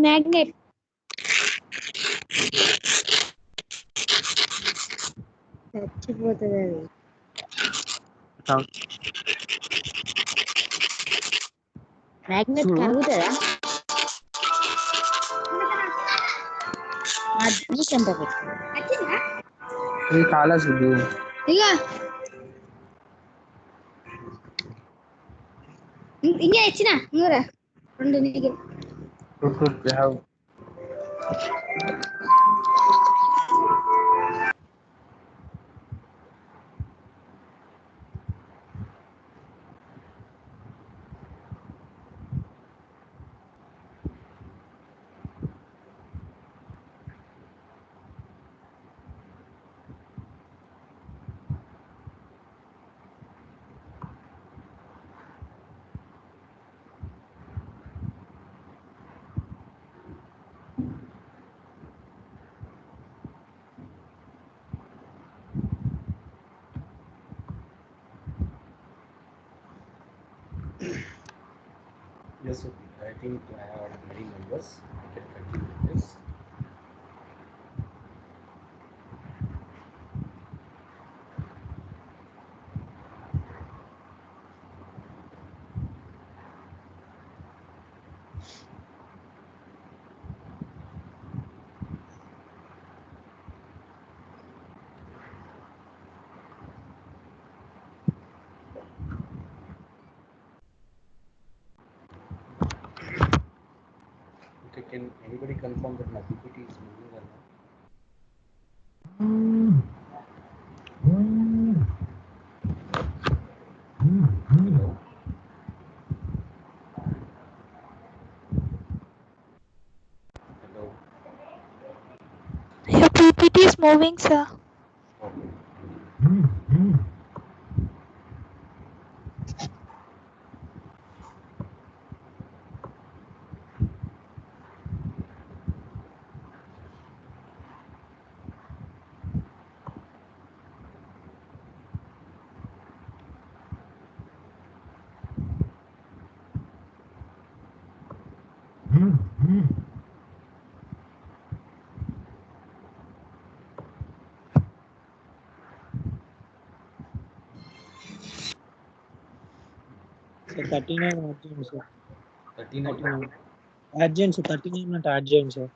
magnet. చచ్చిపోతుంది అది. Magnet కరుగుతుందా? ఎంత ఇది చాలా సుద్దు ఇక ఇంకా ఇచ్చిన ఇంకరా 2 నీకు. Yes, okay. I think I have many numbers. I can continue with this. Okay, can anybody confirm that my PPT is moving or not? Hello? Hello? Your PPT is moving, sir. Okay. Sir 39 add చేయండి sir 39. Add చేయండి sir 39 అంటే add చేయండి sir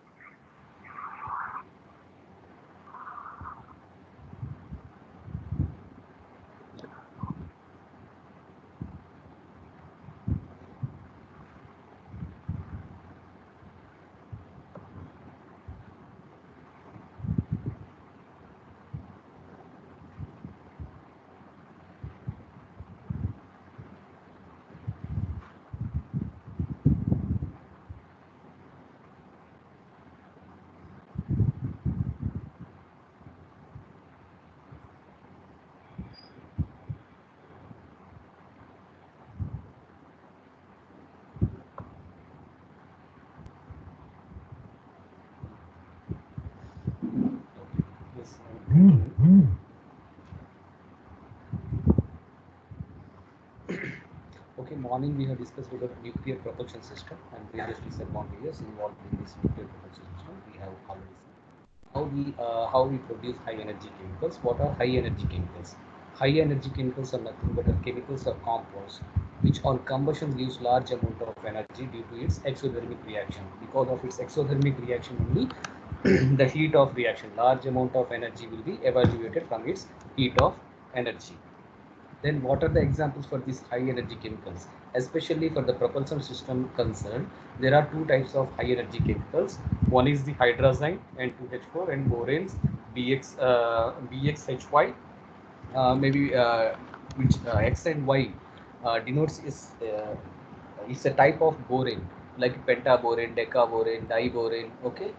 Yes, I'm okay, morning we have discussed about nuclear propulsion system and various disadvantages involved in this nuclear propulsion system. We have already seen how we produce high energy chemicals. What are high energy chemicals? High energy chemicals are nothing but chemicals or compounds which on combustion gives large amount of energy due to its exothermic reaction. Because of its exothermic reaction only, the heat of reaction, large amount of energy will be evacuated from its heat of energy. Then what are the examples for these high energy chemicals? Especially for the propulsion system concerned, there are two types of high energy chemicals. One is the hydrazine N2H4 and boranes BXHY, maybe which X and Y denotes is it's a type of borane like pentaborane, decaborane, diborane. Okay,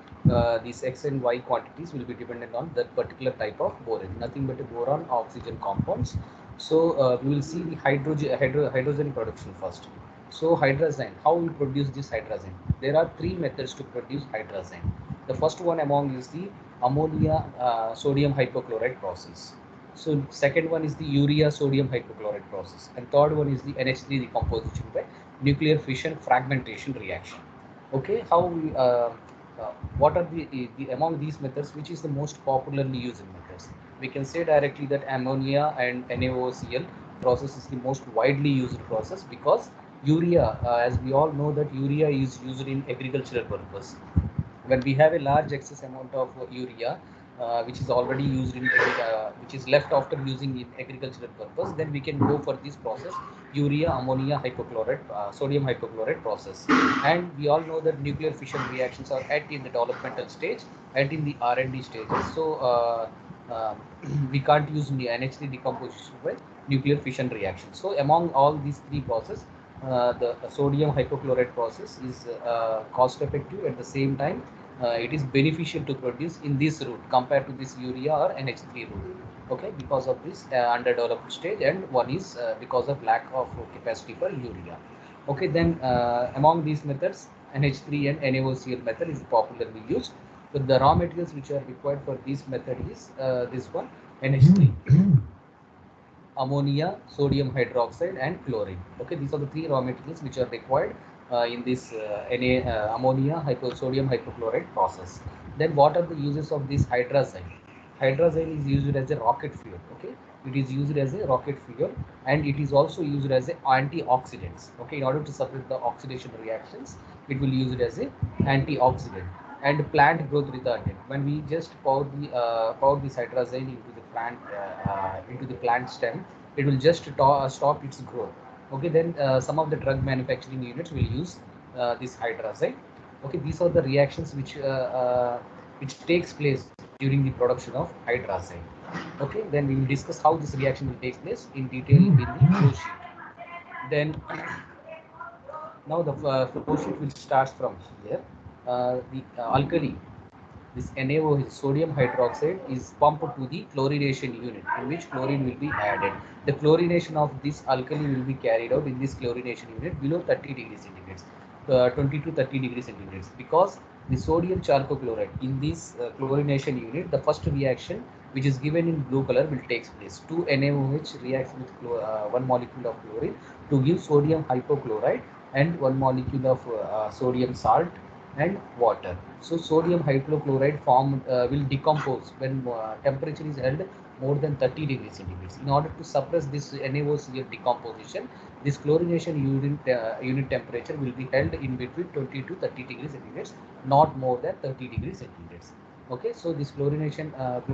these X and Y quantities will be dependent on that particular type of borane. Nothing but a boron oxygen compounds. So we will see the hydrogen production first. So hydrazine, how we produce this hydrazine? There are three methods to produce hydrazine. The first one among is the ammonia sodium hypochlorite process. So second one is the urea sodium hypochlorite process, and third one is the NH3 decomposition by nuclear fission fragmentation reaction. Okay, how we what are the among these methods, which is the most popularly used methods? We can say directly that ammonia and NaOCl process is the most widely used process, because urea, as we all know that urea is used in agricultural purpose. When we have a large excess amount of urea which is already used in which is left after using in agricultural purpose, then we can go for this process, urea ammonia hypochlorite sodium hypochlorite process. And we all know that nuclear fission reactions are at in the developmental stage and in the R&D stages. So uh, we can't use NH3 decomposition by nuclear fission reaction. So among all these three processes, the sodium hypochlorite process is cost effective. At the same time, it is beneficial to produce in this route compared to this urea or NH3 route. Okay, because of this underdeveloped stage, and one is because of lack of capacity for urea. Okay, then among these methods, NH3 and NaOCl method is popularly used. But the raw materials which are required for this method is this one, NH3, ammonia, sodium hydroxide, and chlorine. Okay, these are the three raw materials which are required in this ammonia sodium hypochlorite process. Then what are the uses of this hydrazine? Hydrazine is used as a rocket fuel. Okay, it is used as a rocket fuel, and it is also used as a antioxidants. Okay, in order to suppress the oxidation reactions, it will use it as a antioxidant and plant growth retardant. When we just pour this hydrazine into the plant stem, it will just stop its growth. Okay, then some of the drug manufacturing units will use this hydrazine. Okay, these are the reactions which takes place during the production of hydrazine. Okay, then we will discuss how this reaction will take place in detail in the flow sheet. Then now the flow sheet will start from here. The alkali, this NaO, sodium hydroxide, is pumped to the chlorination unit, in which chlorine will be added. The chlorination of this alkali will be carried out in this chlorination unit below 30 degrees centigrade, 20 to 30 degrees centigrade, because the sodium chalcochloride in this chlorination unit, the first reaction which is given in blue color will take place. 2 NaOH reacts with one molecule of chlorine to give sodium hypochlorite and one molecule of sodium salt and water. So sodium hypochlorite form will decompose when temperature is held more than 30 degrees centigrade. In order to suppress this NaOCl decomposition, this chlorination unit temperature will be held in between 20 to 30 degrees centigrade, not more than 30 degrees centigrade. Okay, so this chlorination of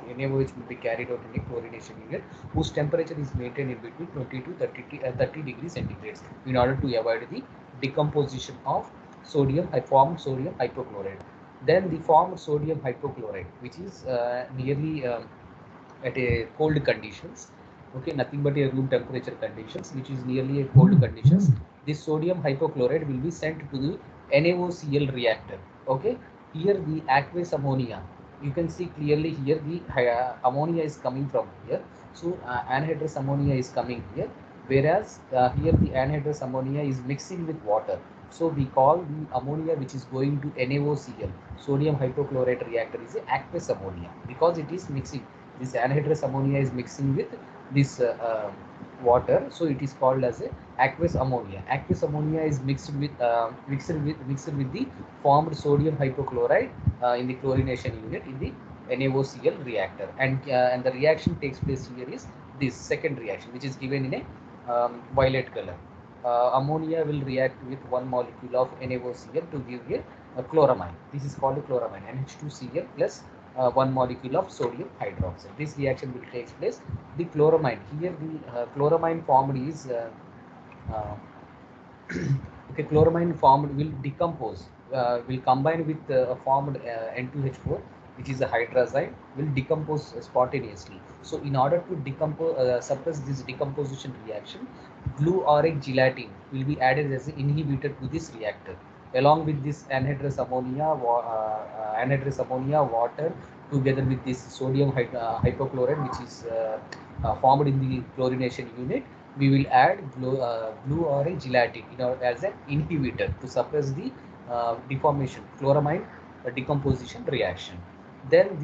NaOH will be carried out in a chlorination unit whose temperature is maintained in between 20 to 30 degrees centigrade in order to avoid the decomposition of formed sodium hypochlorite. Then the formed sodium hypochlorite, which is nearly at a cold conditions, okay, nothing but a room temperature conditions, which is nearly a cold conditions. This sodium hypochlorite will be sent to the NaOCl reactor. Okay, here the aqueous ammonia, you can see clearly here the ammonia is coming from here. So anhydrous ammonia is coming here, whereas here the anhydrous ammonia is mixing with water. So we call the ammonia which is going to NaOCl, sodium hypochlorite reactor, is a aqueous ammonia because it is mixing. This anhydrous ammonia is mixing with this water, so it is called as a aqueous ammonia. Aqueous ammonia is mixed with the formed sodium hypochlorite in the chlorination unit in the NaOCl reactor, and the reaction takes place here is this second reaction, which is given in a violet color. Ammonia will react with one molecule of NaOCl to give a chloramine. This is called a chloramine, NH2Cl plus one molecule of sodium hydroxide. This reaction will take place. The chloramine here, the chloramine formed is okay, chloramine formed will decompose, will combine with formed N2H4, which is a hydrazine, will decompose spontaneously. So in order to suppress this decomposition reaction, glutaric gelatin will be added as an inhibitor to this reactor, along with this anhydrous ammonia, water, together with this sodium hypochlorite, which is formed in the chlorination unit. We will add glutaric gelatin as an inhibitor to suppress the deformation, chloramine decomposition reaction. Then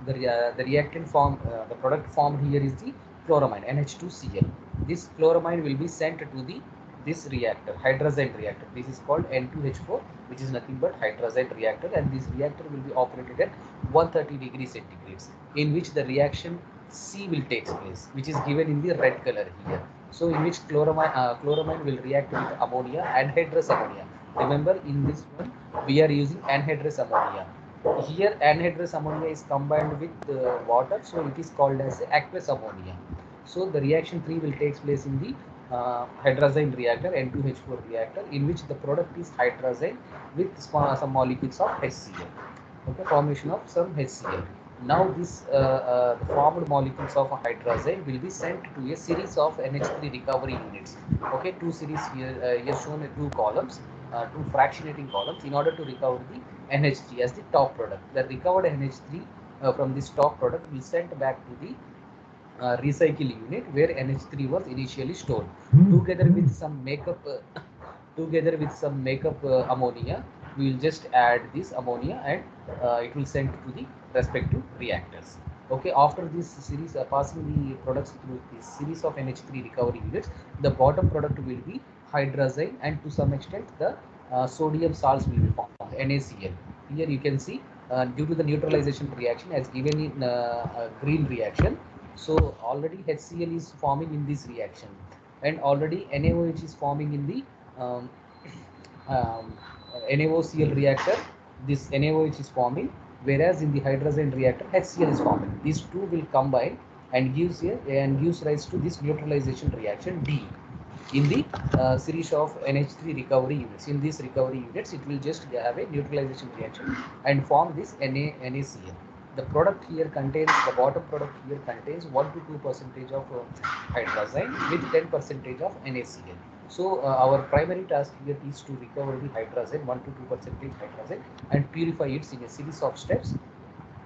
the reactant form, the product formed here is the chloramine, NH2Cl. This chloramine will be sent to this reactor, hydrazine reactor. This is called N2H4, which is nothing but hydrazine reactor, and this reactor will be operated at 130 degrees centigrade, in which the reaction C will take place, which is given in the red color here. So in which chloramine will react with ammonia, anhydrous ammonia. Remember, in this one we are using anhydrous ammonia. Here anhydrous ammonia is combined with water, so it is called as aqueous ammonia. So the reaction 3 will take place in the hydrazine reactor, N2H4 reactor, in which the product is hydrazine with some molecules of HCl. Okay, formation of some HCl. Now this the formed molecules of hydrazine will be sent to a series of NH3 recovery units. Okay, two series here shown in two columns, two fractionating columns, in order to recover the NH3 as the top product. The recovered NH3 from this top product will sent back to the recycle unit where NH3 was initially stored, together with some makeup ammonia. We will just add this ammonia, and it will send to the respective reactors. Okay, after this series passing the products through this series of NH3 recovery units, the bottom product will be hydrazine, and to some extent the sodium salts will be formed, NaCl. Here you can see due to the neutralization reaction as given in green reaction. So already HCl is forming in this reaction, and already NaOH is forming in the um, NaOCl reactor. This NaOH is forming, whereas in the hydrazine reactor HCl is forming. These two will combine and gives rise to this neutralization reaction D in the series of NH3 recovery units. In these recovery units, it will just have a neutralization reaction and form this NaCl. The product here contains, the bottom product here contains 1 to 2% of hydrazine with 10% of NaCl. So our primary task here is to recover the hydrazine, 1 to 2% hydrazine, and purify it in a series of steps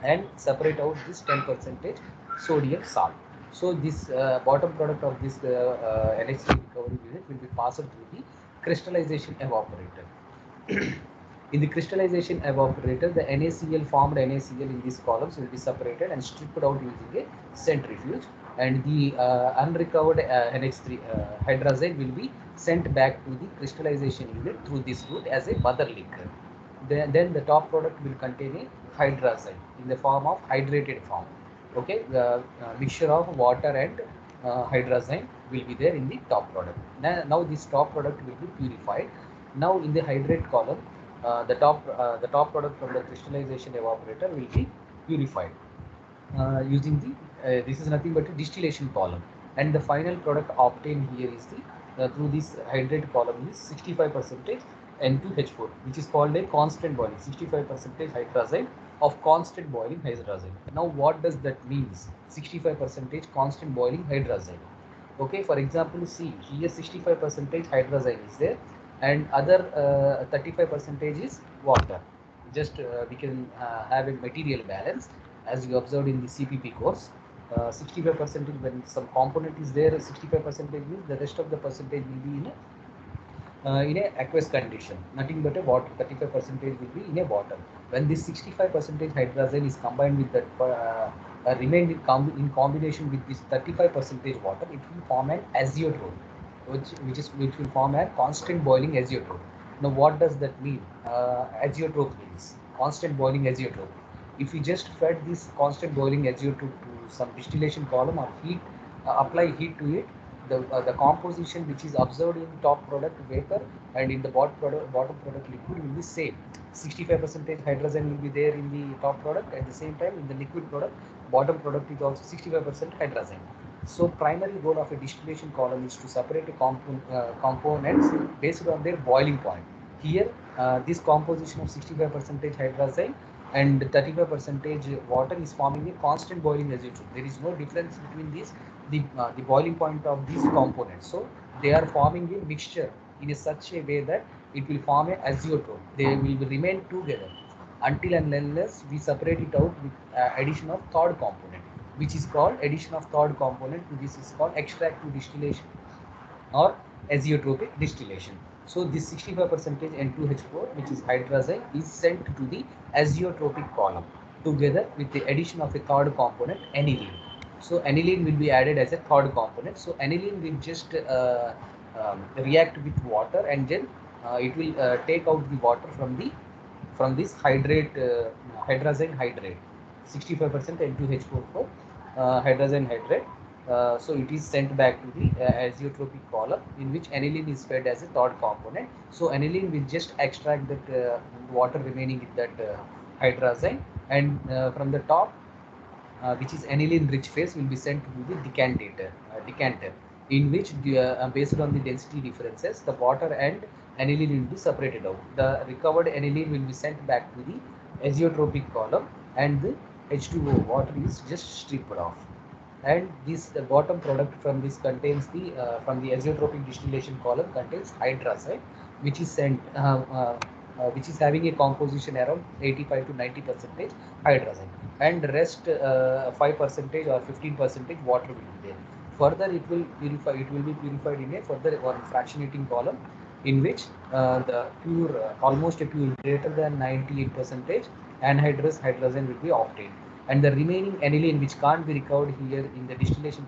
and separate out this 10% sodium salt. So this bottom product of this NH3 recovery unit will be passed through the crystallization evaporator. In the crystallization evaporator, the NaCl, formed NaCl in these columns, will be separated and stripped out using a centrifuge, and the unrecovered NH3 hydrazine will be sent back to the crystallization unit through this route as a mother liquor. Then the top product will contain hydrazine in the form of hydrated form. Okay, the mixture of water and hydrazine will be there in the top product. Now this top product will be purified. Now in the hydrate column, the top product from the crystallization evaporator will be purified using the this is nothing but a distillation column, and the final product obtained here is the through this hydrate column is 65% N2H4, which is called a constant boiling, 65% hydrazine of constant boiling hydrazine. Now what does that means? 65% constant boiling hydrazine. Okay, for example, see here 65% hydrazine is there, and other 35% is water. Just we can have a material balance as you observed in the CPP course. 65% when some component is there, 65% means the rest of the percentage will be in a aqueous condition, nothing but a water. 35% will be in a water. When this 65% hydrazine is combined with that remain in combination with this 35% water, it will form an azeotrope, which will form a constant boiling azeotrope. Now what does that mean? Azeotrope means constant boiling azeotrope. If you just fed this constant boiling azeotrope to some distillation column or heat, apply heat to it, the composition which is observed in top product vapor and in the bottom product liquid will be same. 65% hydrazine will be there in the top product, at the same time in the liquid product bottom product is also 65% hydrazine. So primary goal of a distillation column is to separate a components based on their boiling point. Here this composition of 65% hydrazine and 35% water is forming a constant boiling azeotrope. There is no difference between these the boiling point of these components. So they are forming a mixture in a such a way that it will form a azeotrope. They will remain together until and unless we separate it out with addition of third component, which is called addition of third component. This is called extractive distillation or azeotropic distillation. So this 65% N2H4, which is hydrazine, is sent to the azeotropic column together with the addition of a third component, aniline. So aniline will be added as a third component. So aniline will just react with water, and then it will take out the water from this hydrazine hydrate, 65% N2H4 for hydrazine hydrate. So it is sent back to the azeotropic column, in which aniline is fed as a third component. So aniline will just extract that water remaining in that hydrazine, and from the top, which is aniline rich phase, will be sent to the decanter, in which based on the density differences, the water and aniline will be separated out. The recovered aniline will be sent back to the azeotropic column, and the H2O water is just stripped off. And this the bottom product from this contains the from the azeotropic distillation column contains hydrazine, which is sent which is having a composition around 85 to 90% hydrazine, and rest 5% or 15% water will be there. Further it will be purified in a further one fractionating column, in which the pure almost a pure greater than 98% anhydrous hydrazine will be obtained, and the remaining aniline, which can't be recovered here in the distillation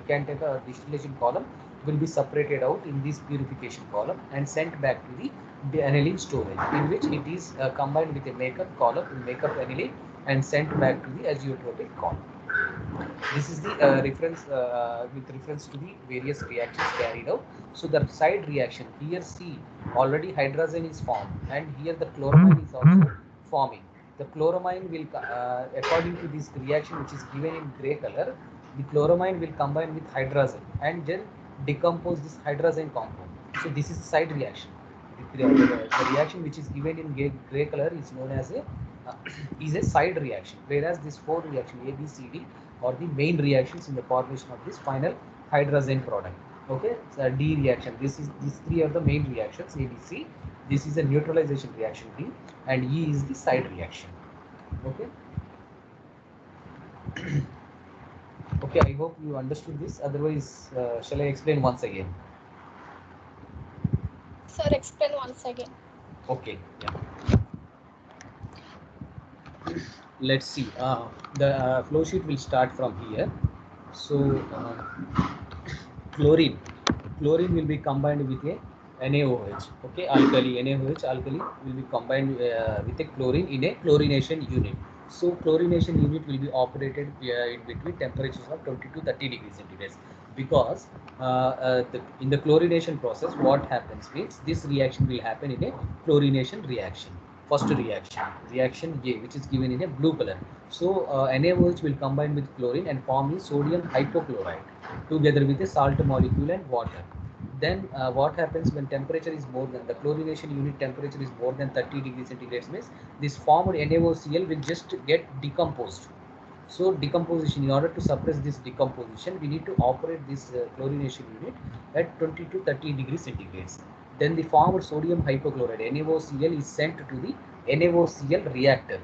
decanter or distillation column, will be separated out in this purification column and sent back to the aniline storage, in which it is combined with a makeup column to make up aniline and sent back to the azeotropic column. This is the reference with reference to the various reactions carried out. So the side reaction here, see, already hydrazine is formed, and here the chloramine is also forming. The chloramine will, according to this reaction, which is given in gray color, the chloramine will combine with hydrazine and then decompose this hydrazine compound. So this is side reaction. The reaction which is given in gray color is known as a is a side reaction, whereas this four reaction A, B, C, D are the main reactions in the formation of this final hydrazine product. Okay, so D reaction. These three are the main reactions A, B, C. This is a neutralization reaction D, and E is the side reaction. Okay. Okay, I hope you understood this. Otherwise, shall I explain once again? Sir, explain once again. Okay. Yeah. Let's see. The flow sheet will start from here. So chlorine will be combined with a NaOH. Okay, alkali NaOH alkali will be combined with a chlorine in a chlorination unit. So chlorination unit will be operated in between temperatures of 20 to 30 degrees centigrade, because in the chlorination process what happens means this reaction will happen in a chlorination reaction. First reaction A, which is given in a blue color. So NaOH will combine with chlorine and form a sodium hypochlorite together with a salt molecule and water. Then what happens when temperature is more than the chlorination unit temperature is more than 30 degrees centigrade means this formed NaOCl will just get decomposed. So decomposition, in order to suppress this decomposition, we need to operate this chlorination unit at 20 to 30 degrees centigrade. Then the formed sodium hypochlorite NaOCl is sent to the NaOCl reactor.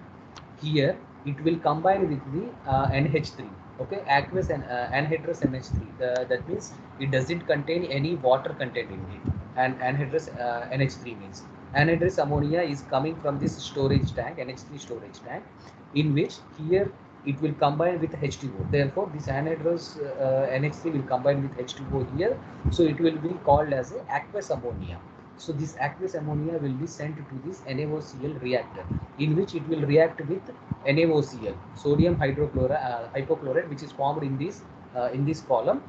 Here it will combine with the NH3, okay, aqueous and anhydrous NH3. That means it doesn't contain any water content in it. And anhydrous NH3 means anhydrous ammonia is coming from this storage tank, NH3 storage tank, in which here it will combine with H2O. Therefore, this anhydrous NH3 will combine with H2O here. So it will be called as a aqueous ammonia. So this aqueous ammonia will be sent to this NaOCl reactor, in which it will react with NaOCl, sodium hypochlorite, which is formed in this column.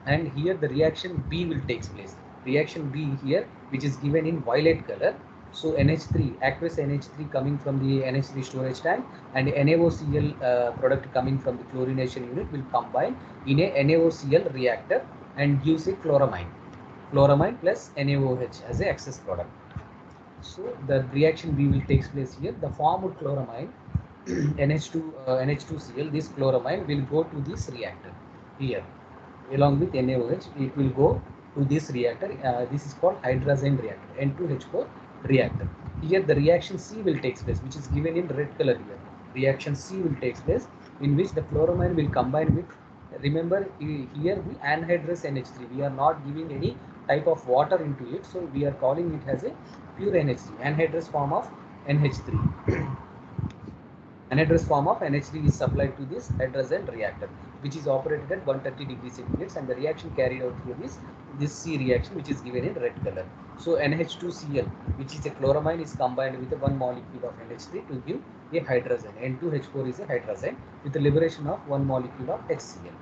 And here the reaction B will takes place. Reaction B here, which is given in violet color. So NH3, aqueous NH3 coming from the NH3 storage tank, and NaOCl product coming from the chlorination unit will combine in a NaOCl reactor and gives a chloramine plus NaOH as a excess product. So the reaction B will takes place here. The formed chloramine NH2Cl, this chloramine will go to this reactor here along with NaOH. It will go to this reactor. This is called hydrazine reactor, N2H4 reactor. Here the reaction C will takes place, which is given in red color here. Reaction C will takes place, in which the chloramine will combine with, remember here the anhydrous NH3. We are not giving any type of water into it, so we are calling it as a pure NH3, anhydrous form of NH3. Anhydrous form of NH3 is supplied to this hydrazine reactor, which is operated at 130 degrees centigrade, and the reaction carried out here is this C reaction, which is given in red color. So NH2Cl, which is a chloramine, is combined with one molecule of NH3 to give a hydrazine. N2H4 is a hydrazine with the liberation of one molecule of HCl.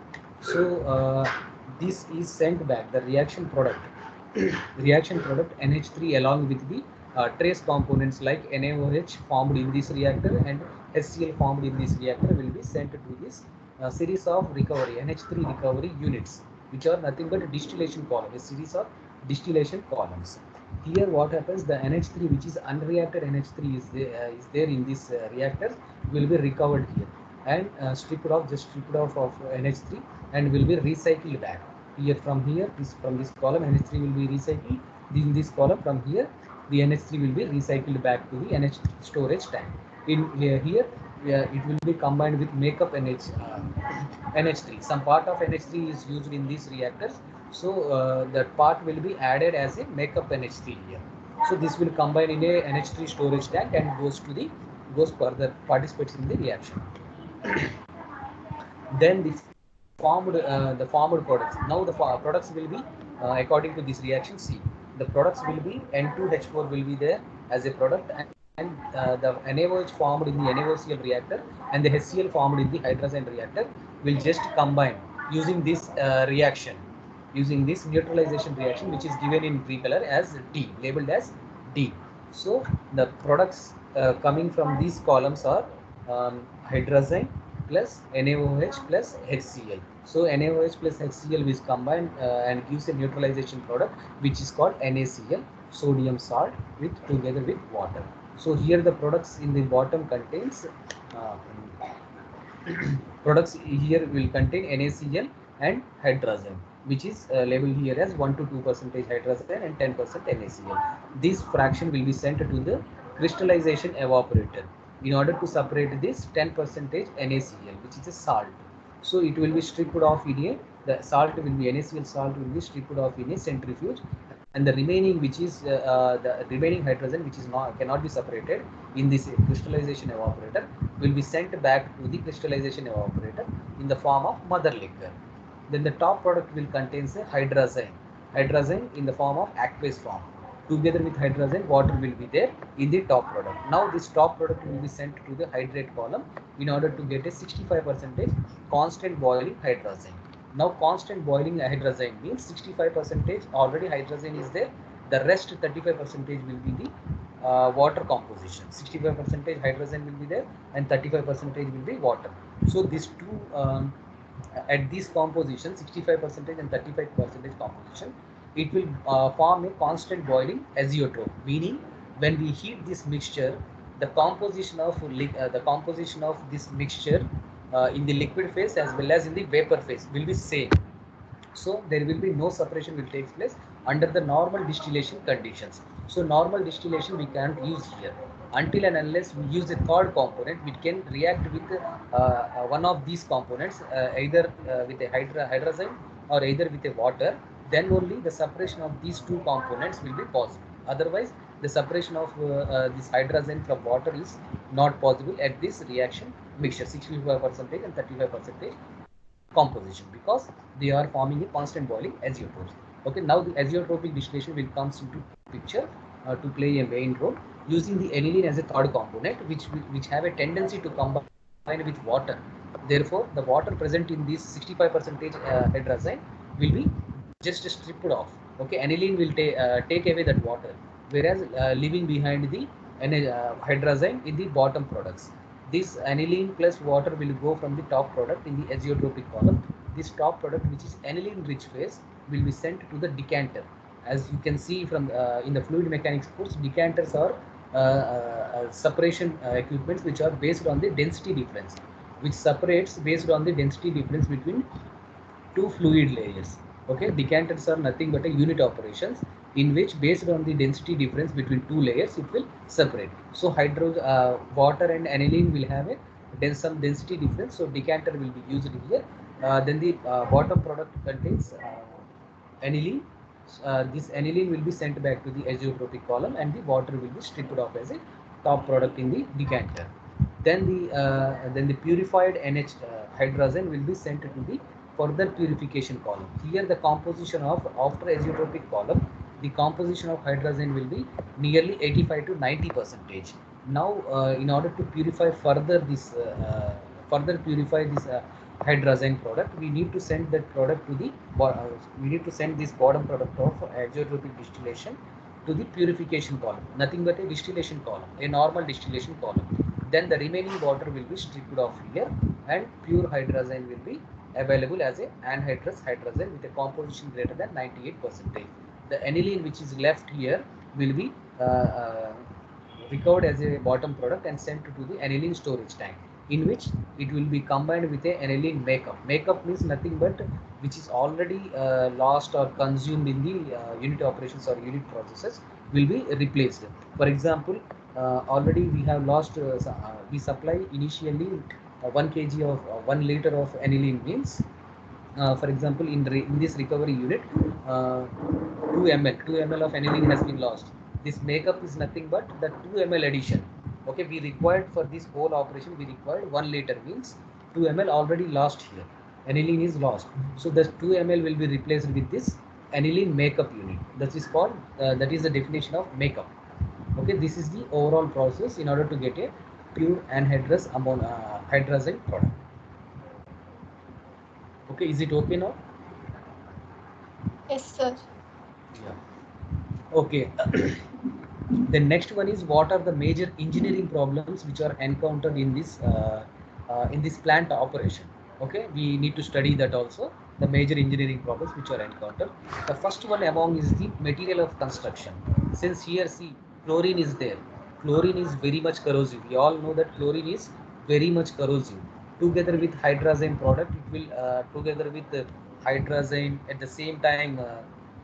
So this is sent back, the reaction product NH3 along with the trace components like NaOH formed in this reactor and HCl formed in this reactor will be sent to this series of recovery NH3 recovery units, which are nothing but a distillation column, a series of distillation columns. Here what happens, the NH3, which is unreacted NH3 is there in this reactor, will be recovered here and stripped off of NH3 and will be recycled back. Here from this column NH3 will be recycled in this column. From here the NH3 will be recycled back to the NH storage tank. In here it will be combined with makeup NH3. Some part of NH3 is used in these reactors, so that part will be added as a makeup NH3 here. So this will combine in a NH3 storage tank and goes further, participates in the reaction. Then the formed products. Now the products will be according to this reaction C. The products will be N2H4 will be there as a product, and the NaOH formed in the NaOCl reactor and the HCl formed in the hydrazine reactor will just combine using this reaction, using this neutralization reaction, which is given in green color as D, labeled as D. So the products coming from these columns are hydrazine plus NaOH plus HCl. So NaOH plus HCl is combined and gives a neutralization product, which is called NaCl, sodium salt together with water. So here the products in the bottom contains products here will contain NaCl and hydrazine, which is labeled here as 1 to 2% hydrazine and 10% NaCl. This fraction will be sent to the crystallization evaporator in order to separate this 10% NaCl, which is a salt. So it will be stripped off in a, the salt will be NaCl salt will be stripped off in a centrifuge, and the remaining, which is the remaining hydrogen, which is cannot be separated in this crystallization evaporator, will be sent back to the crystallization evaporator in the form of mother liquor. Then the top product will contain a hydrazine in the form of aqueous form. Together with hydrazine, water will be there in the top product. Now this top product will be sent to the hydrate column in order to get a 65% constant boiling hydrazine. Now constant boiling hydrazine means 65% already hydrazine is there. The rest 35% will be the water composition. 65% hydrazine will be there and 35% will be water. So these two at this composition, 65% and 35% composition, it will form a constant boiling azeotrope, meaning when we heat this mixture, the composition of this mixture in the liquid phase as well as in the vapor phase will be same. So there will be no separation will take place under the normal distillation conditions. So normal distillation we can't use here until and unless we use a third component which can react with one of these components, either with a hydrazine or either with a water. Then only the separation of these two components will be possible. Otherwise, the separation of this hydrazine from water is not possible at this reaction mixture, 65% and 35% composition, because they are forming a constant boiling azeotropes. Okay, now the azeotropic distillation will comes into picture to play a main role using the aniline as a third component, which have a tendency to combine with water. Therefore, the water present in this 65% hydrazine will be just stripped off. Okay, aniline will take away that water, whereas leaving behind the hydrazine in the bottom products. This aniline plus water will go from the top product in the azeotropic column. This top product, which is aniline rich phase, will be sent to the decanter. As you can see from in the fluid mechanics course, decanters are separation equipments which are based on the density difference, which separates based on the density difference between two fluid layers. Okay, decanters are nothing but a unit operations in which based on the density difference between two layers it will separate. So water and aniline will have some density difference, so decanter will be used here. Then the bottom product contains aniline. This aniline will be sent back to the azeotropic column and the water will be stripped off as a top product in the decanter. Then the purified NH hydrazine will be sent to the further purification column. Here the composition of after azeotropic column, the composition of hydrazine will be nearly 85 to 90%. Now in order to purify further this hydrazine product, we need to send that product to the we need to send this bottom product of azeotropic distillation to the purification column, nothing but a distillation column, a normal distillation column. Then the remaining water will be stripped off here and pure hydrazine will be available as a anhydrous hydrazine with a composition greater than 98%. The aniline which is left here will be recovered as a bottom product and sent to the aniline storage tank, in which it will be combined with a aniline makeup. Makeup means nothing but which is already lost or consumed in the unit operations or unit processes will be replaced. For example, already we have lost, we supply initially 1 kg of 1 liter of aniline means, for example, in this recovery unit, 2 ml of aniline has been lost. This makeup is nothing but the 2 ml addition. Okay, we required for this whole operation, we required 1 liter means 2 ml already lost here. Aniline is lost. So the 2 ml will be replaced with this aniline makeup unit. That is called, that is the definition of makeup. Okay, this is the overall process in order to get a pure anhydrous hydrazine product. Okay, is it okay now? Yes, sir. Yeah. Okay. The next one is, what are the major engineering problems which are encountered in this plant operation? Okay, we need to study that also, the major engineering problems which are encountered. The first one among is the material of construction. Since here, see, chlorine is there. Chlorine is very much corrosive. We all know that chlorine is very much corrosive. Together with hydrazine product, it will together with hydrazine at the same time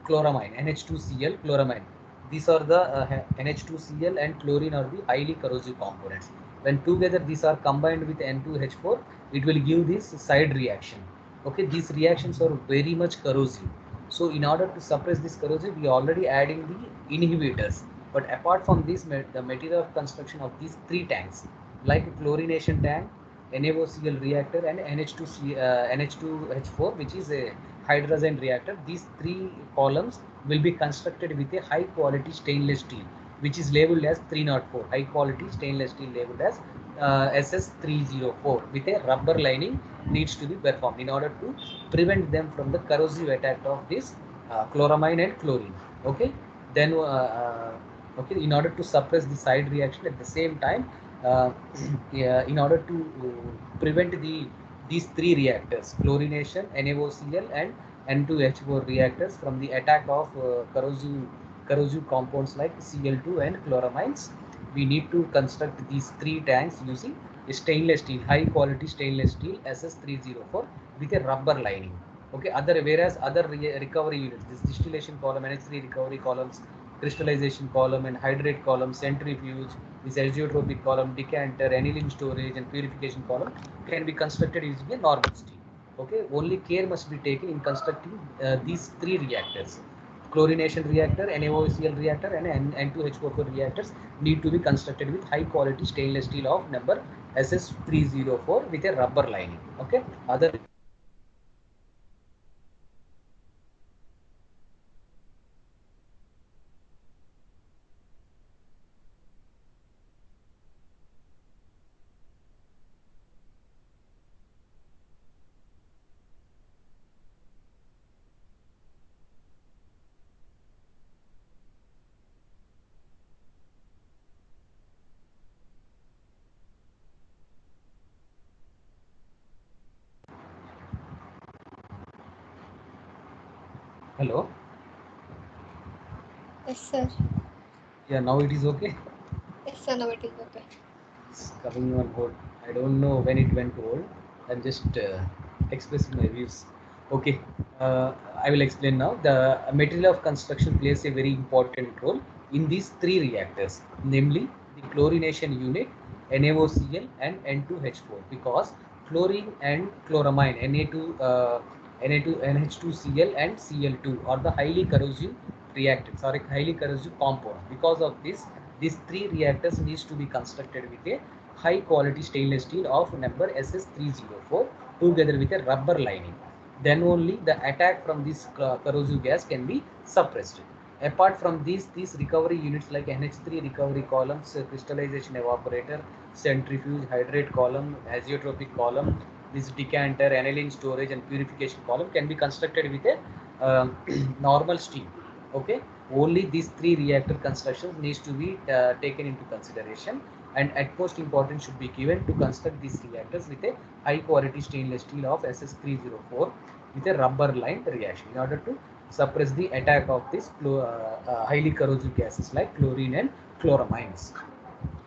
chloramine, NH2Cl, chloramine. These are the NH2Cl and chlorine are the highly corrosive components. When together these are combined with N2H4, it will give this side reaction. Okay, these reactions are very much corrosive. So in order to suppress this corrosive, we are already adding the inhibitors. But apart from this, the material of construction of these three tanks, like chlorination tank, NaOCl reactor, and NH2H4, which is a hydrazine reactor, these three columns will be constructed with a high quality stainless steel, which is labeled as 304. High quality stainless steel labeled as SS304 with a rubber lining needs to be performed in order to prevent them from the corrosive attack of this chloramine and chlorine. Okay, then okay, in order to suppress the side reaction at the same time, yeah, in order to prevent these three reactors, chlorination, NaOCl, and N2H4 reactors from the attack of corrosive compounds like Cl2 and chloramines, we need to construct these three tanks using a stainless steel, high quality stainless steel SS304 with a rubber lining. Okay, whereas other recovery units, this distillation column, NH3 recovery columns, crystallization column, and hydrate column, centrifuge, this azeotropic column, decanter, aniline storage, and purification column can be constructed using a normal steel. Okay, only care must be taken in constructing these three reactors. Chlorination reactor, NaOCl reactor, and N2H4 reactors need to be constructed with high quality stainless steel of number SS304 with a rubber lining. Okay, other hello. Yes, sir. Yeah, now it is okay. Yes, sir. Now it is okay. It's coming on board. I don't know when it went cold. I'm just expressing my views. Okay, I will explain now. The material of construction plays a very important role in these three reactors, namely the chlorination unit, NaOCl, and N2H4, because chlorine and chloramine, Na2, NH2Cl, and Cl2 are the highly corrosive reactants or highly corrosive compounds. Because of this, these three reactors needs to be constructed with a high quality stainless steel of number SS304 together with a rubber lining. Then only the attack from this corrosive gas can be suppressed. Apart from these recovery units like NH3 recovery columns, crystallization evaporator, centrifuge, hydrate column, azeotropic column, this decanter, aniline storage, and purification column can be constructed with a normal steel. Okay, only these three reactor constructions needs to be taken into consideration, and at most importance should be given to construct these reactors with a high quality stainless steel of SS304 with a rubber lined reaction in order to suppress the attack of these highly corrosive gases like chlorine and chloramines.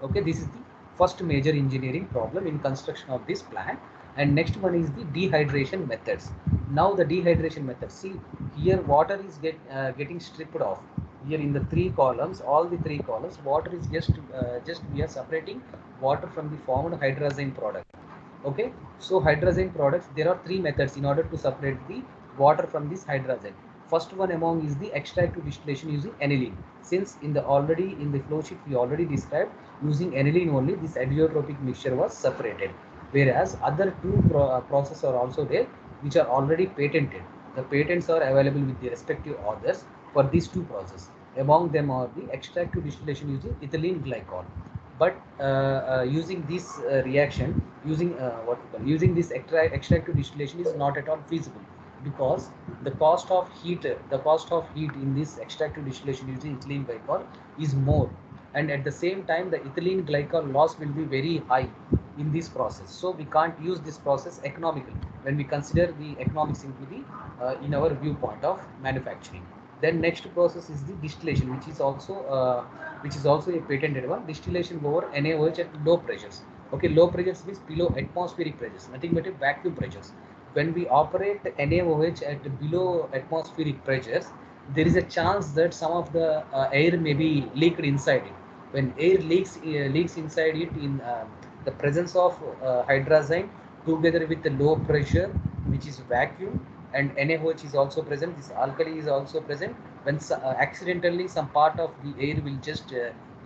Okay, this is the first major engineering problem in construction of this plant. And next one is the dehydration methods. Now the dehydration method, see here water is getting stripped off. Here in the three columns, all the three columns, water is just we are separating water from the formed hydrazine product. Okay, so hydrazine products, there are three methods in order to separate the water from this hydrazine. First one among is the extract to distillation using aniline. Since in the flow sheet we already described, using aniline only this azeotropic mixture was separated, whereas other two processes are also there which are already patented. The patents are available with the respective authors for these two processes. Among them are the extract to distillation using ethylene glycol. But using this reaction, using this extract to distillation is not at all feasible, because the cost of heat in this extract to distillation using ethylene glycol is more, and at the same time the ethylene glycol loss will be very high in this process. So we can't use this process economically when we consider the economics into the in our viewpoint of manufacturing. Then next process is the distillation, which is also a patented one. Distillation over NaOH at low pressures. Okay, low pressures means below atmospheric pressures, nothing but a vacuum pressures. When we operate NaOH at below atmospheric pressures, there is a chance that some of the air may be leaked inside it. When air leaks inside it in the presence of hydrazine together with the low pressure, which is vacuum, and NaOH is also present, this alkali is also present. When accidentally some part of the air will just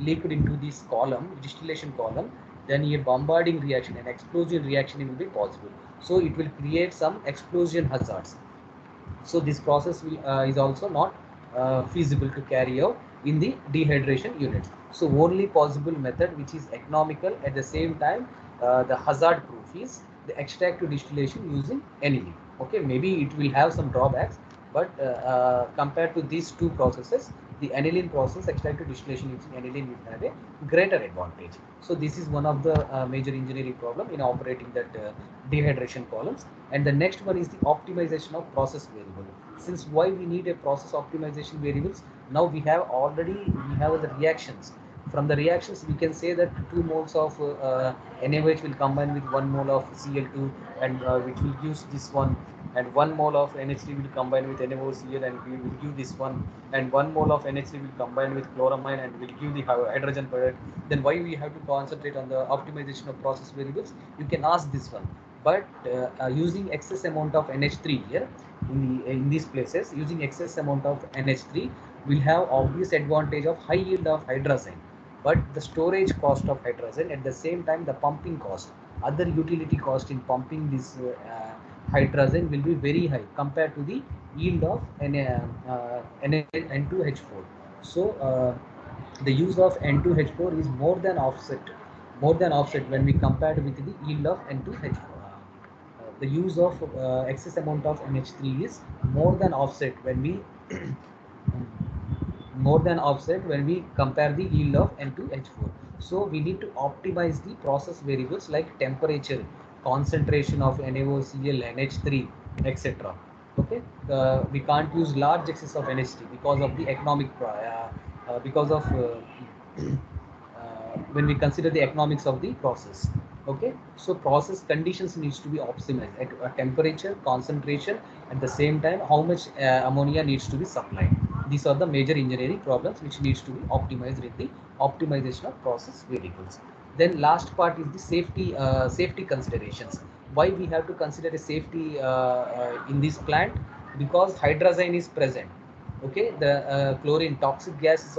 leaked into this column, distillation column, then a bombarding reaction, an explosion reaction will be possible. So it will create some explosion hazards. So this process is also not feasible to carry out in the dehydration units. So only possible method which is economical at the same time the hazard proof is the extract to distillation using aniline. Okay, maybe it will have some drawbacks, but compared to these two processes, the aniline process, extract to distillation using aniline, will have a greater advantage. So this is one of the major engineering problem in operating that dehydration columns. And the next one is the optimization of process variable. Since why we need a process optimization variables? Now we have the reactions. From the reactions, we can say that 2 moles of NaOH will combine with 1 mole of Cl2, and which will use this one, and 1 mole of NH3 will combine with NaOCl and we will give this one, and 1 mole of NH3 will combine with chloramine and will give the hydrogen product. Then why we have to concentrate on the optimization of process variables? You can ask this one. But using excess amount of NH3 here in these places, using excess amount of NH3 will have obvious advantage of high yield of hydrazine, but the storage cost of hydrazine, at the same time the pumping cost, other utility cost in pumping this hydrazine will be very high compared to the yield of N2H4. So the use of N2H4 is more than offset when we compared with the yield of N2H4. The use of excess amount of NH3 is more than offset when we compare the yield of N2H4. So we need to optimize the process variables like temperature, concentration of NaOCl, NH3, etc. Okay, we can't use large excess of NH3 because of the economic because of when we consider the economics of the process. Okay, so process conditions needs to be optimized at a temperature, concentration, at the same time how much ammonia needs to be supplied. These are the major engineering problems which needs to be optimized with the optimization of process variables. Then last part is the safety considerations. Why we have to consider a safety in this plant? Because hydrazine is present. Okay, the chlorine toxic gas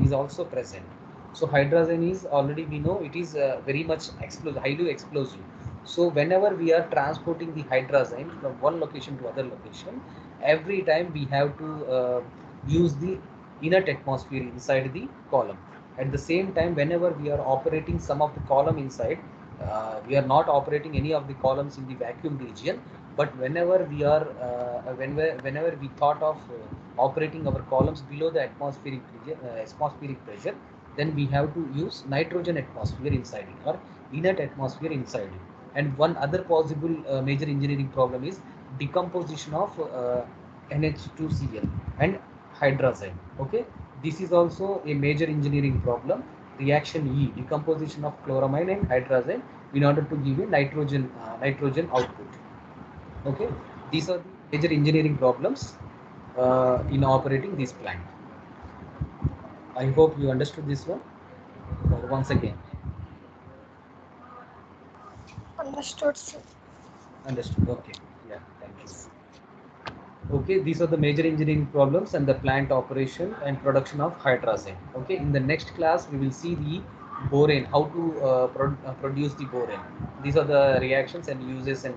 is also present. So hydrazine is already, we know it is very much explosive, highly explosive. So whenever we are transporting the hydrazine from one location to other location, every time we have to use the inert atmosphere inside the column. At the same time, whenever we are operating some of the column inside, we are not operating any of the columns in the vacuum region, but whenever we are whenever we thought of operating our columns below the atmospheric pressure, then we have to use nitrogen atmosphere inside it or inert atmosphere inside it. And one other possible major engineering problem is decomposition of NH2Cl and hydrazine. Okay, this is also a major engineering problem. Reaction E, decomposition of chloramine and hydrazine in order to give a nitrogen output. Okay, these are the major engineering problems in operating this plant. I hope you understood this one. Once again, Understood, sir. understood. Okay, yeah, thank you. Okay, these are the major engineering problems and the plant operation and production of hydrazine. Okay, in the next class we will see the borane, how to produce the borane. These are the reactions and uses and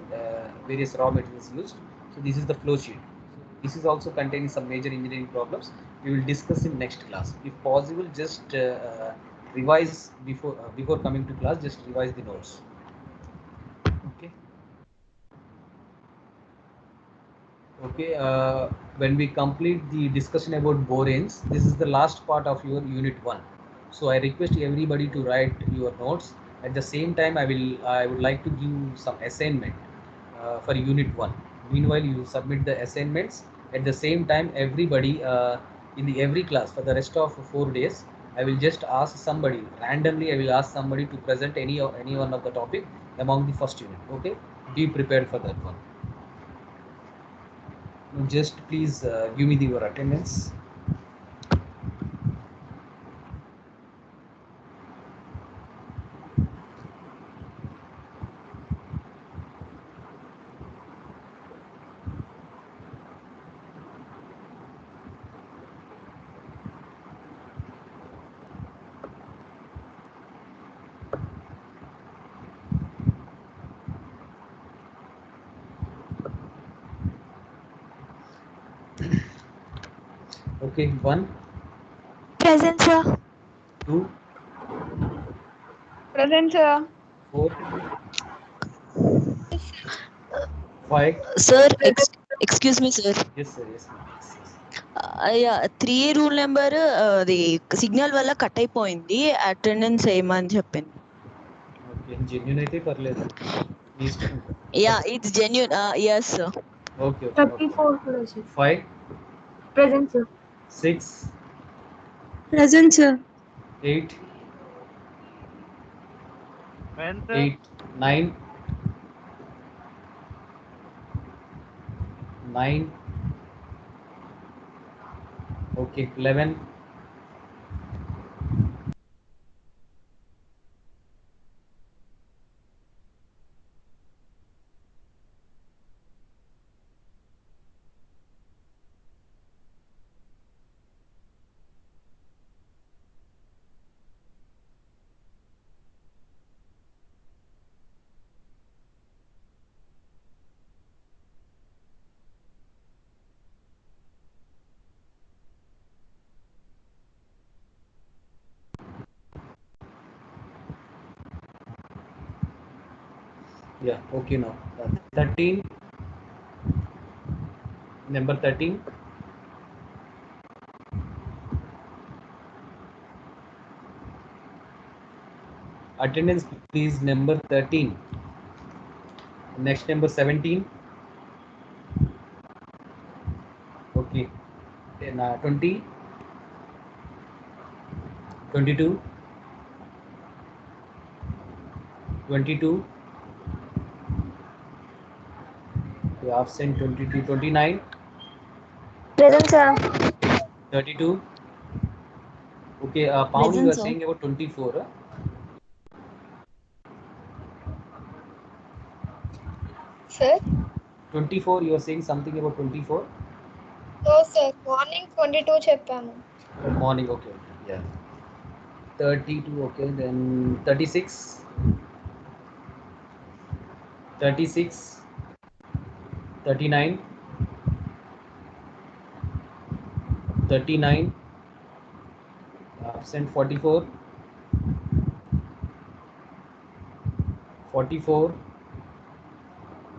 various raw materials used. So this is the flow sheet. This is also containing some major engineering problems. We will discuss in next class. If possible, just revise before coming to class. Just revise the notes. Okay. Okay, when we complete the discussion about boranes, this is the last part of your unit 1. So I request everybody to write your notes. At the same time, I would like to give some assignment for unit 1. Meanwhile, you submit the assignments. At the same time, everybody in the every class for the rest of 4 days, I will just ask somebody randomly. I will ask somebody to present any one of the topic among the first unit. Okay, be prepared for that one. Just please give me your attendance. Okay, 1, Present, sir. 2, Present, sir. 4, 5. Sir, excuse me, sir. Yes, sir. Yes, ma'am. Yes, yes. Yeah, 3 rule number అది signal వల్ల cut అయిపోయింది. Attendance వేయమని చెప్పింది. Okay, genuine అయితే పర్లేదు. మీ ఇష్టం. Yeah, it's genuine. yes sir. Okay, okay. 34. 5, Present, sir. 6, Present, sir. 8, 8, 9, 9. Okay, 11. Yeah, okay now. 13. Number 13. Attendance please, number 13. Next number 17. Okay. Then 20. 22. 22. Okay, absent 22. 29. Present, sir. 32. Okay, Paul, you Present, are sir. saying about 24. Sir? 24, you are saying something about 24. No, sir. Morning 22 చెప్పాము. Morning, okay, okay, yeah. 32, okay, then 36. 36. 39. 39. Absent 44. 44.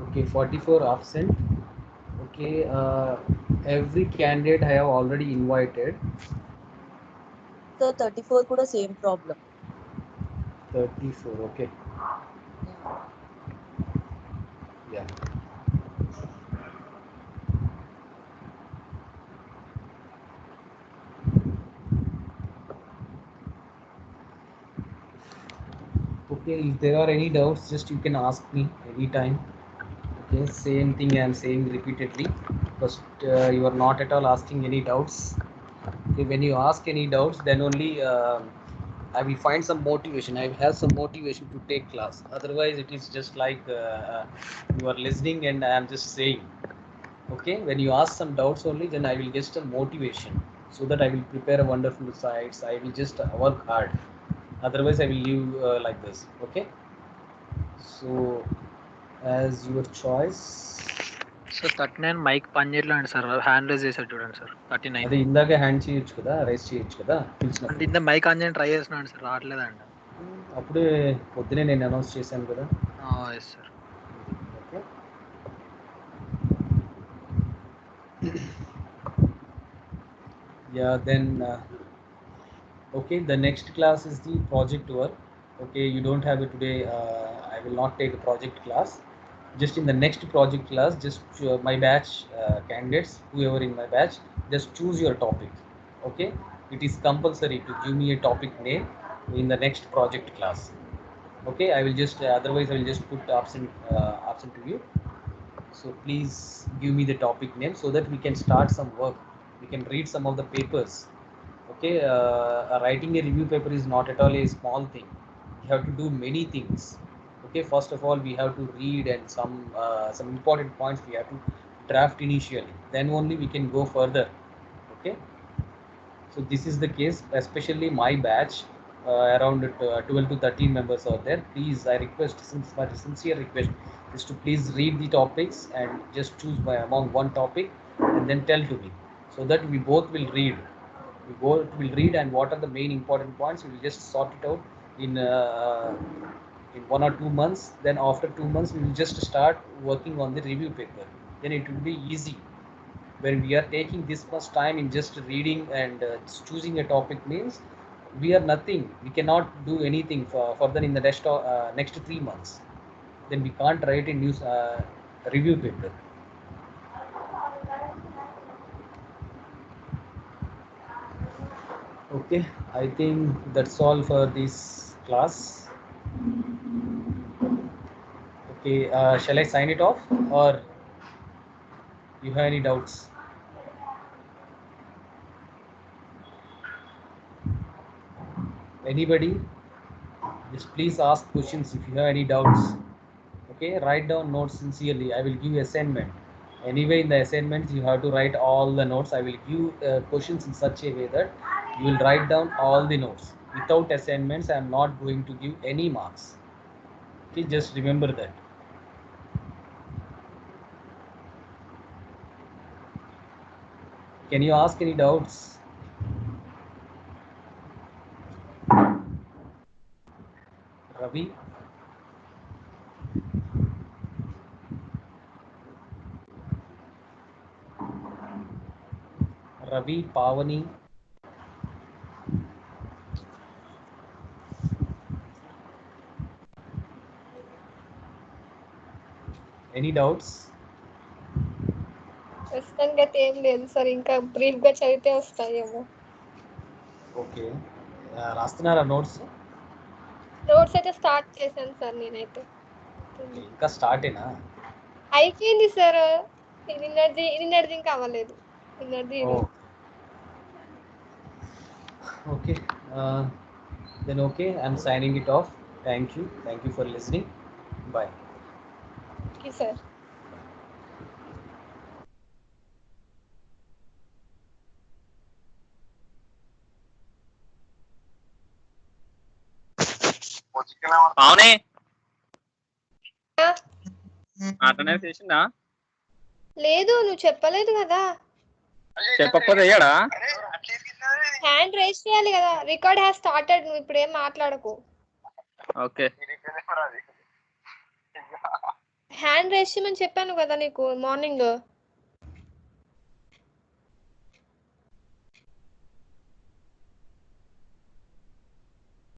Okay, 44 absent. Okay, every candidate I have already invited. So 34 కూడా same problem. 34, okay. Yeah. Okay, if there are any doubts, just you can ask me anytime. Okay, same thing I am saying repeatedly. First, you are not at all asking any doubts. Okay, when you ask any doubts, then only I will find some motivation. I will have some motivation to take class. Otherwise, it is just like you are listening and I am just saying. Okay, when you ask some doubts only, then I will get some motivation so that I will prepare a wonderful sites. I will just work hard. Otherwise, I will leave like this. Okay, so as your choice. So 39 mic పని చేయట్లేదు sir, hand raise చేశారు చూడండి sir. 39 అదే ఇందాక hand చేయొచ్చు కదా, rice చేయొచ్చు కదా అంటే పిలిచినప్పుడు. ఇంత మైక్ ఆన్ చేయని ట్రై చేస్తున్నాను సార్, రావట్లేదండి. అప్పుడే పొద్దునే నేను అనౌన్స్ చేశాను కదా. Yes sir. Okay, yeah, then okay, the next class is the project work. Okay, you don't have it today. I will not take a project class. Just in the next project class, just my batch candidates, whoever in my batch, just choose your topic. Okay, it is compulsory to give me a topic name in the next project class. Okay, I will just otherwise I will just put absent to you. So please give me the topic name so that we can start some work. We can read some of the papers. Okay, writing a review paper is not at all a small thing. You have to do many things. Okay, first of all we have to read and some important points we have to draft initially, then only we can go further. Okay, so this is the case, especially my batch, around 12 to 13 members are there. Please, I request, since my sincere request is to please read the topics and just choose by among one topic and then tell to me, so that we both will read. We both will read, and what are the main important points, we will just sort it out in 1 or 2 months. Then after 2 months, we will just start working on the review paper. Then it will be easy. When we are taking this much time in just reading and choosing a topic, means we are nothing. We cannot do anything further in the next 3 months. Then we can't write a news review paper. Okay, I think that's all for this class. Okay, shall I sign it off, or you have any doubts? Anybody? Just please ask questions if you have any doubts. Okay, write down notes sincerely. I will give you assignment. Anyway, in the assignments, you have to write all the notes. I will give questions in such a way that you will write down all the notes. Without assignments, I am not going to give any marks. Okay, just remember that. Can you ask any doubts? Ravi? Ravi, Pavani? Any doubts? ప్రస్తుతానికి అయితే ఏం లేదు sir, ఇంకా brief గా చదివితే వస్తాయేమో. Okay, రాస్తున్నారా notes? Notes అయితే స్టార్ట్ చేశాను సార్ నేనైతే. ఇంకా స్టార్టేనా? అయిపోయింది సార్, నిన్నటిది ఇంకా అవ్వలేదు. నిన్నటిది Okay, then okay, I'm signing it off. Thank you for listening. Bye. Okay sir. అవునే అటెండెన్స్ చేసిందా? లేదు, నువ్వు చెప్పలేదు కదా. చెప్పకపోతే అయ్యాడా? హ్యాండ్ రైజ్ చేయాలి కదా. Record has started. నువ్వు ఇప్పుడు ఏం మాట్లాడకు. ఓకే, హ్యాండ్ రైజ్ చేయమని చెప్పాను కదా నీకు మార్నింగ్.